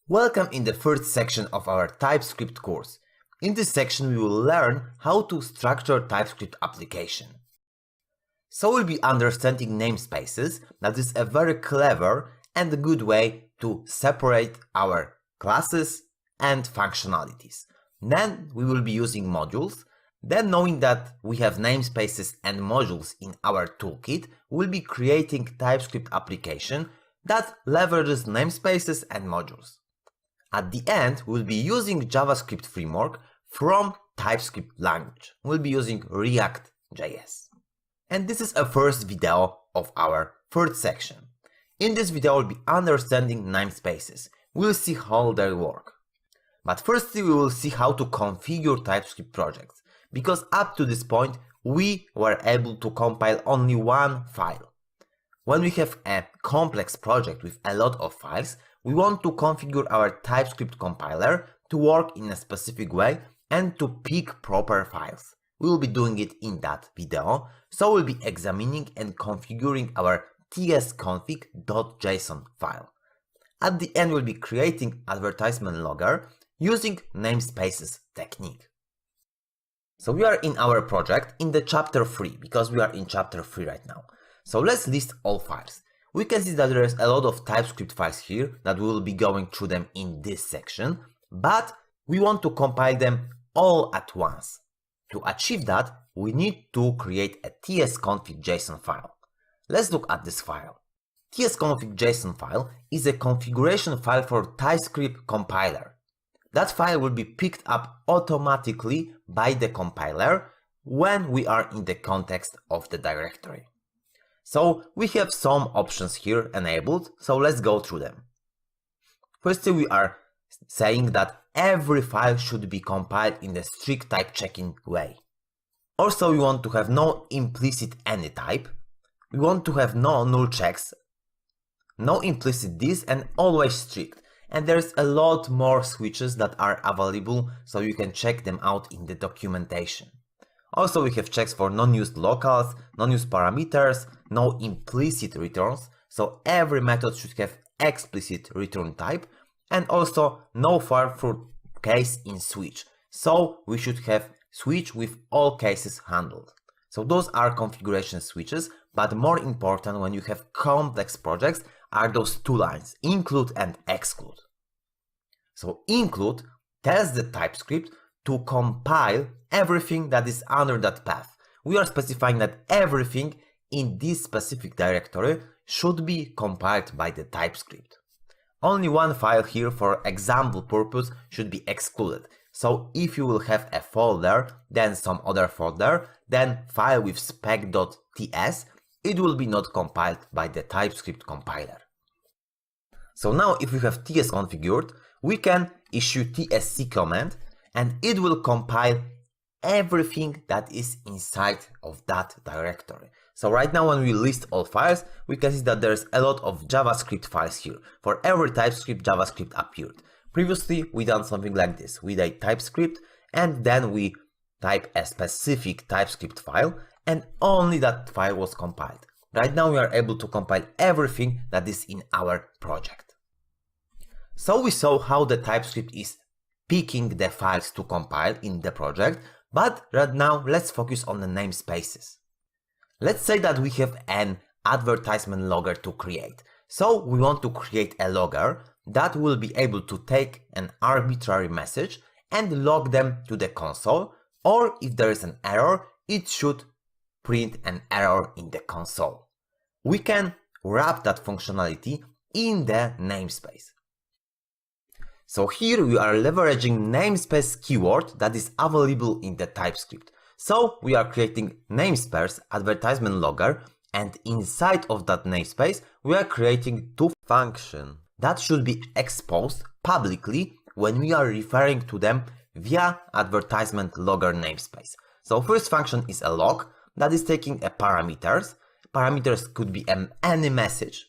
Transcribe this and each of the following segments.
Welcome in the first section of our TypeScript course. In this section we will learn how to structure TypeScript application. So we'll be understanding namespaces. That is a very clever and good way to separate our classes and functionalities. Then we will be using modules. Then, knowing that we have namespaces and modules in our toolkit, we'll be creating TypeScript application that leverages namespaces and modules. At the end, we'll be using JavaScript framework from TypeScript language. We'll be using React.js. And this is a first video of our third section. In this video, we'll be understanding namespaces. We'll see how they work. But firstly, we will see how to configure TypeScript projects, because up to this point, we were able to compile only one file. When we have a complex project with a lot of files, we want to configure our TypeScript compiler to work in a specific way and to pick proper files. We will be doing it in that video, so we'll be examining and configuring our tsconfig.json file. At the end, we'll be creating advertisement logger using namespaces technique. So we are in our project in the chapter 3, because we are in chapter 3 right now. So let's list all files. We can see that there is a lot of TypeScript files here that we will be going through them in this section, but we want to compile them all at once. To achieve that, we need to create a tsconfig.json file. Let's look at this file. tsconfig.json file is a configuration file for TypeScript compiler. That file will be picked up automatically by the compiler when we are in the context of the directory. So we have some options here enabled, so let's go through them. Firstly, we are saying that every file should be compiled in the strict type checking way. Also, we want to have no implicit any type. We want to have no null checks, no implicit this, and always strict. And there's a lot more switches that are available, so you can check them out in the documentation. Also, we have checks for non-used locals, non-used parameters, no implicit returns, so every method should have explicit return type, and also no far-through case in switch, so we should have switch with all cases handled. So those are configuration switches, but more important when you have complex projects are those two lines, include and exclude. So include tells the TypeScript to compile everything that is under that path. We are specifying that everything in this specific directory should be compiled by the TypeScript. Only one file here for example purpose should be excluded. So if you will have a folder, then some other folder, then file with spec.ts, it will be not compiled by the TypeScript compiler. So now if we have ts configured, we can issue tsc command and it will compile everything that is inside of that directory. So right now when we list all files, we can see that there's a lot of JavaScript files here. For every TypeScript, JavaScript appeared. Previously, we done something like this. We did TypeScript and then we type a specific TypeScript file and only that file was compiled. Right now we are able to compile everything that is in our project. So we saw how the TypeScript is picking the files to compile in the project, but right now let's focus on the namespaces. Let's say that we have an advertisement logger to create. So we want to create a logger that will be able to take an arbitrary message and log them to the console, or if there is an error, it should print an error in the console. We can wrap that functionality in the namespace. So here we are leveraging namespace keyword that is available in the TypeScript. So we are creating namespace advertisement logger, and inside of that namespace we are creating two functions that should be exposed publicly when we are referring to them via advertisement logger namespace. So first function is a log that is taking a parameters. Parameters could be any message.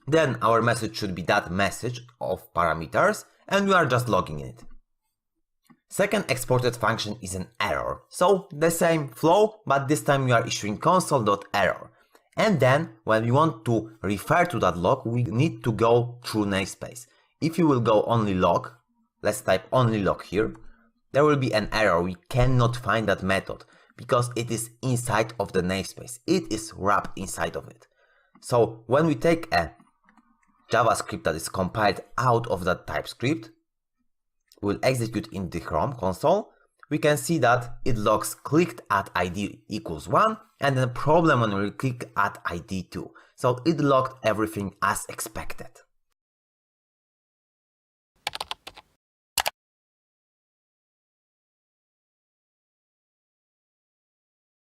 Then our message should be that message of parameters and we are just logging it. Second exported function is an error. So the same flow, but this time we are issuing console.error. And then when we want to refer to that log, we need to go through namespace. if you will go only log, let's type only log here, there will be an error. We cannot find that method because it is inside of the namespace. It is wrapped inside of it. So when we take a JavaScript that is compiled out of that TypeScript, we'll execute in the Chrome console, we can see that it logs clicked at ID equals 1 and then problem when we click at ID 2. So it logged everything as expected.